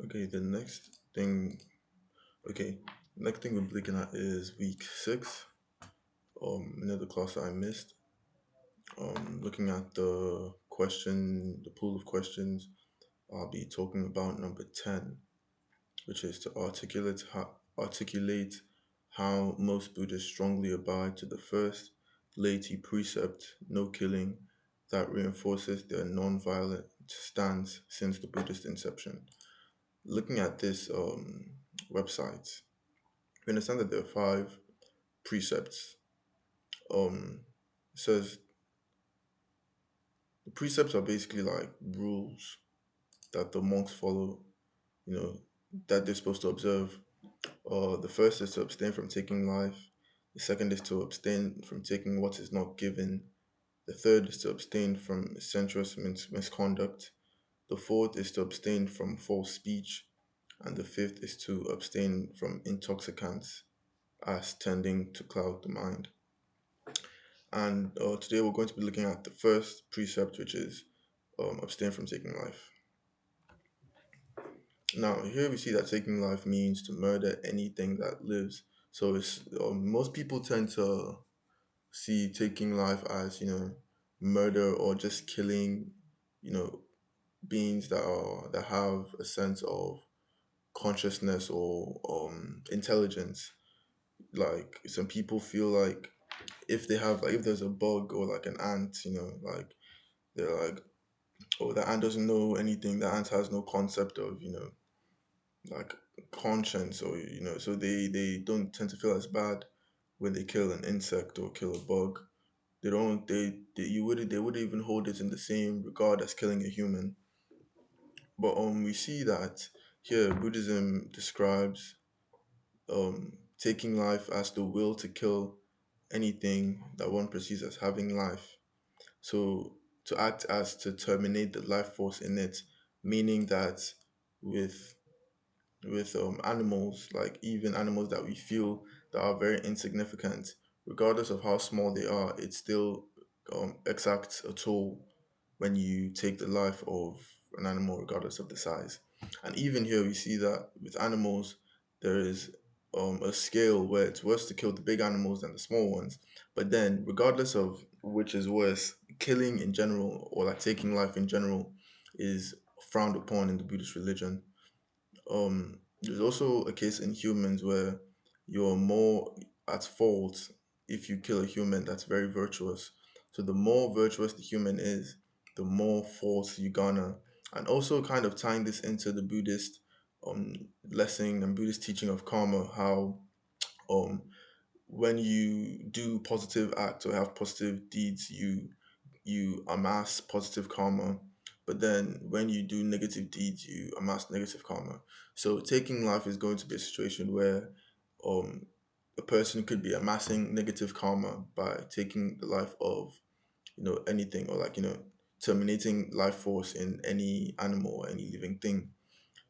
Okay, the next thing. Okay, next thing we're looking at is week six. Another class that I missed. Looking at the pool of questions. I'll be talking about number 10, which is to articulate how most Buddhists strongly abide to the first laity precept, no killing, that reinforces their non-violent stance since the Buddhist inception. Looking at this website, we understand that there are five precepts. It says the precepts are basically like rules that the monks follow, you know, that they're supposed to observe. The first is to abstain from taking life. The second is to abstain from taking what is not given. The third is to abstain from sensuous misconduct. The fourth is to abstain from false speech. And the fifth is to abstain from intoxicants as tending to cloud the mind. And today we're going to be looking at the first precept, which is abstain from taking life. Now, here we see that taking life means to murder anything that lives. So it's most people tend to see taking life as murder or just killing you know beings that have a sense of consciousness or intelligence. Like some people feel like if they have like if there's a bug or like an ant, like they're like, oh, the ant doesn't know anything. The ant has no concept of like conscience, or so they don't tend to feel as bad when they kill an insect or kill a bug. They don't they you wouldn't they wouldn't even hold it in the same regard as killing a human. But we see that here Buddhism describes taking life as the will to kill anything that one perceives as having life. So to act as to terminate the life force in it, meaning that with animals, like even animals that we feel that are very insignificant, regardless of how small they are, it still exacts a toll when you take the life of an animal, regardless of the size. And even here, we see that with animals, there is a scale where it's worse to kill the big animals than the small ones. But then, regardless of which is worse, killing in general or like taking life in general is frowned upon in the Buddhist religion. There's also a case in humans where you're more at fault if you kill a human that's very virtuous. So the more virtuous the human is, the more fault you garner. And also kind of tying this into the Buddhist um lesson and Buddhist teaching of karma, how um when you do positive acts or have positive deeds, you amass positive karma. But then when you do negative deeds, you amass negative karma. So taking life is going to be a situation where um a person could be amassing negative karma by taking the life of anything, or like terminating life force in any animal or any living thing.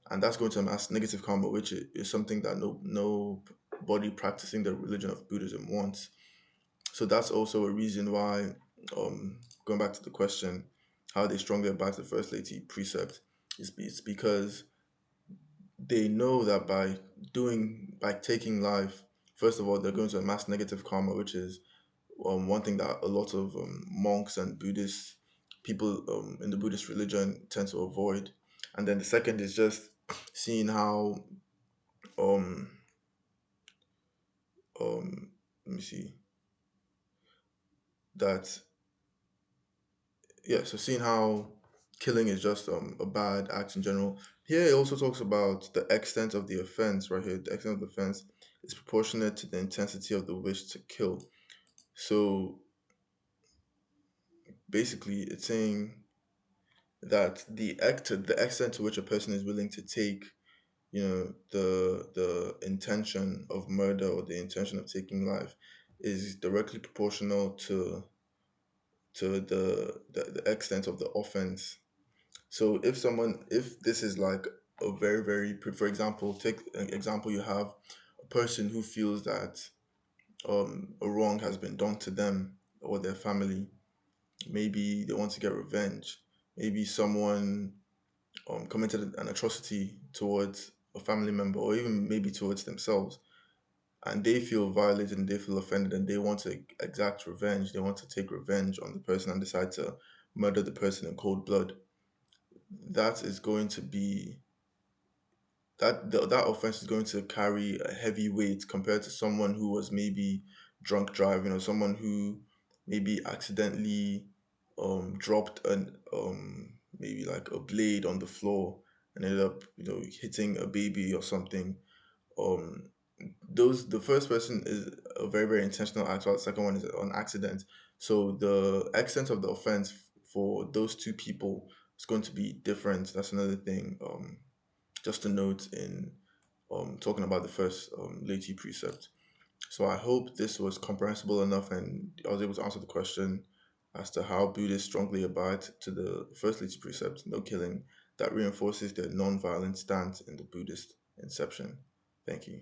And that's going to amass negative karma, which is something that no body practicing the religion of Buddhism wants. So that's also a reason why, going back to the question, how they strongly abide the first laity precept, it's because they know that by taking life, first of all, they're going to amass negative karma, which is one thing that a lot of monks and Buddhist people in the Buddhist religion tend to avoid. And then the second is just seeing how um let me see that yeah, so seeing how killing is just a bad act in general. Here it also talks about the extent of the offense right here. The extent of the offense is proportionate to the intensity of the wish to kill. So basically it's saying that the extent to which a person is willing to take, the intention of murder or the intention of taking life is directly proportional to the extent of the offense. So if this is like a very, very, for example, take an example, you have a person who feels that a wrong has been done to them or their family. Maybe they want to get revenge. Maybe someone committed an atrocity towards a family member or even maybe towards themselves, and they feel violated and they feel offended and they want to exact revenge, they want to take revenge on the person and decide to murder the person in cold blood, that is going to be that offense is going to carry a heavy weight compared to someone who was maybe drunk driving, or someone who maybe accidentally dropped an maybe like a blade on the floor and ended up hitting a baby or something. um those The first person is a very very intentional act, while the second one is an accident. So the extent of the offense for those two people is going to be different. That's another thing, just a note in talking about the first laity precept. So I hope this was comprehensible enough and I was able to answer the question as to how Buddhists strongly abide to the first laity precept, no killing, that reinforces their non-violent stance in the Buddhist inception. Thank you.